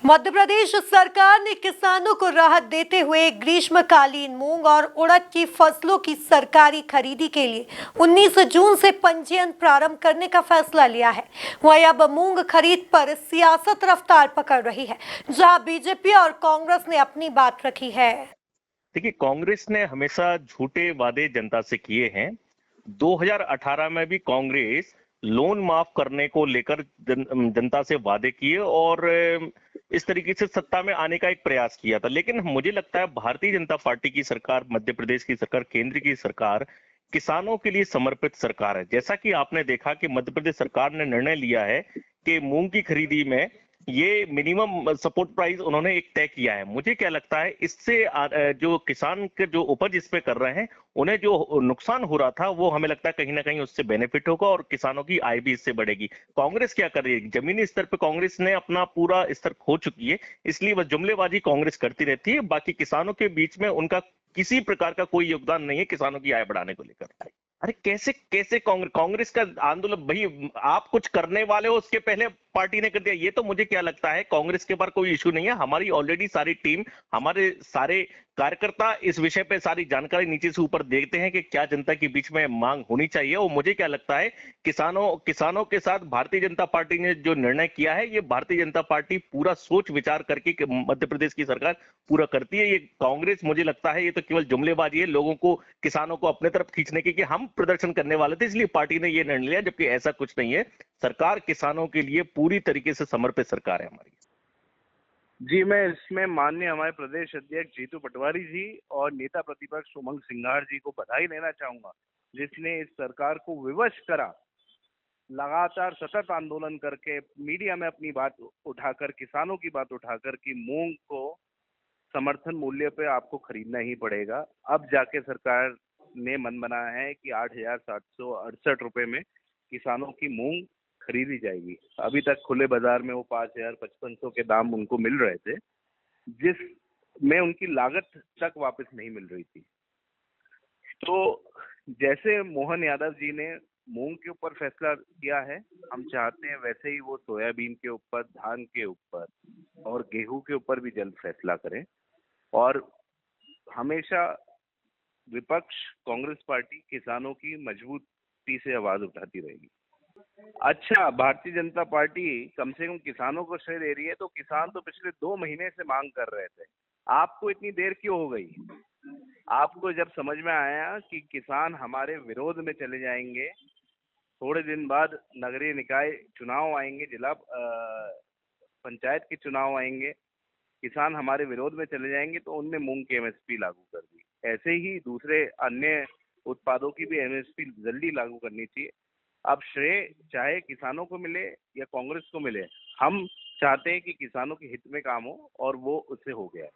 मध्य प्रदेश सरकार ने किसानों को राहत देते हुए ग्रीष्मकालीन मूंग और उड़द की फसलों की सरकारी खरीदी के लिए 19 जून से पंजीयन प्रारंभ करने का फैसला लिया है। वहीं अब मूंग खरीद पर सियासत रफ्तार पकड़ रही है, जहां बीजेपी और कांग्रेस ने अपनी बात रखी है। देखिए, कांग्रेस ने हमेशा झूठे वादे जनता से किए हैं। 2018 में भी कांग्रेस लोन माफ करने को लेकर जनता से वादे किए और इस तरीके से सत्ता में आने का एक प्रयास किया था। लेकिन मुझे लगता है भारतीय जनता पार्टी की सरकार, मध्य प्रदेश की सरकार, केंद्र की सरकार किसानों के लिए समर्पित सरकार है। जैसा कि आपने देखा कि मध्य प्रदेश सरकार ने निर्णय लिया है कि मूंग की खरीदी में ये मिनिमम सपोर्ट प्राइस उन्होंने एक तय किया है। मुझे क्या लगता है, इससे जो किसान के जो उपज इस पे कर रहे हैं, उन्हें जो नुकसान हो रहा था, वो हमें लगता है कहीं ना कहीं उससे बेनिफिट होगा और किसानों की आय भी इससे बढ़ेगी। कांग्रेस क्या कर रही है? जमीनी स्तर पर कांग्रेस ने अपना पूरा स्तर खो चुकी है, इसलिए वह जुमलेबाजी कांग्रेस करती रहती है। बाकी किसानों के बीच में उनका किसी प्रकार का कोई योगदान नहीं है किसानों की आय बढ़ाने को लेकर। अरे कैसे कैसे कांग्रेस का आंदोलन, भाई आप कुछ करने वाले हो उसके पहले पार्टी ने कर दिया, ये तो मुझे क्या लगता है कांग्रेस के पास कोई इशू नहीं है। हमारी ऑलरेडी सारी टीम, हमारे सारे कार्यकर्ता इस विषय पे सारी जानकारी नीचे से ऊपर देखते हैं कि क्या जनता के बीच में मांग होनी चाहिए। और मुझे क्या लगता है, किसानों के साथ भारतीय जनता पार्टी ने जो निर्णय किया है, ये भारतीय जनता पार्टी पूरा सोच विचार करके मध्य प्रदेश की सरकार पूरा करती है। ये कांग्रेस, मुझे लगता है ये तो केवल जुमलेबाजी है, लोगों को, किसानों को अपने तरफ खींचने की कि हम प्रदर्शन करने वाले थे इसलिए पार्टी ने ये निर्णय लिया, जबकि ऐसा कुछ नहीं है। सरकार किसानों के लिए पूरी तरीके से समर्पित सरकार है हमारी। जी, मैं इसमें माननीय हमारे प्रदेश अध्यक्ष जीतू पटवारी जी और नेता प्रतिपक्ष उमंग सिंघार जी को बधाई देना चाहूंगा, जिसने इस सरकार को विवश करा, लगातार सतत आंदोलन करके मीडिया में अपनी बात उठाकर, किसानों की बात उठाकर कि मूंग को समर्थन मूल्य पे आपको खरीदना ही पड़ेगा। अब जाके सरकार ने मन बनाया है कि 8,768 रुपए में किसानों की मूंग खरीदी जाएगी। अभी तक खुले बाजार में वो 5,000-5,500 के दाम उनको मिल रहे थे, जिसमें उनकी लागत तक वापस नहीं मिल रही थी। तो जैसे मोहन यादव जी ने मूंग के ऊपर फैसला किया है, हम चाहते हैं वैसे ही वो सोयाबीन के ऊपर, धान के ऊपर और गेहूं के ऊपर भी जल्द फैसला करें। और हमेशा विपक्ष कांग्रेस पार्टी किसानों की मजबूती से आवाज उठाती रहेगी। अच्छा, भारतीय जनता पार्टी कम से कम किसानों को श्रेय दे रही है, तो किसान तो पिछले 2 महीने से मांग कर रहे थे। आपको इतनी देर क्यों हो गई? आपको जब समझ में आया कि किसान हमारे विरोध में चले जाएंगे, थोड़े दिन बाद नगरीय निकाय चुनाव आएंगे, जिला पंचायत के चुनाव आएंगे, किसान हमारे विरोध में चले जाएंगे, तो उनने मूंग की एमएसपी लागू कर दी। ऐसे ही दूसरे अन्य उत्पादों की भी एमएसपी जल्दी लागू करनी चाहिए। अब श्रेय चाहे किसानों को मिले या कांग्रेस को मिले, हम चाहते हैं कि किसानों के हित में काम हो और वो उससे हो गया है।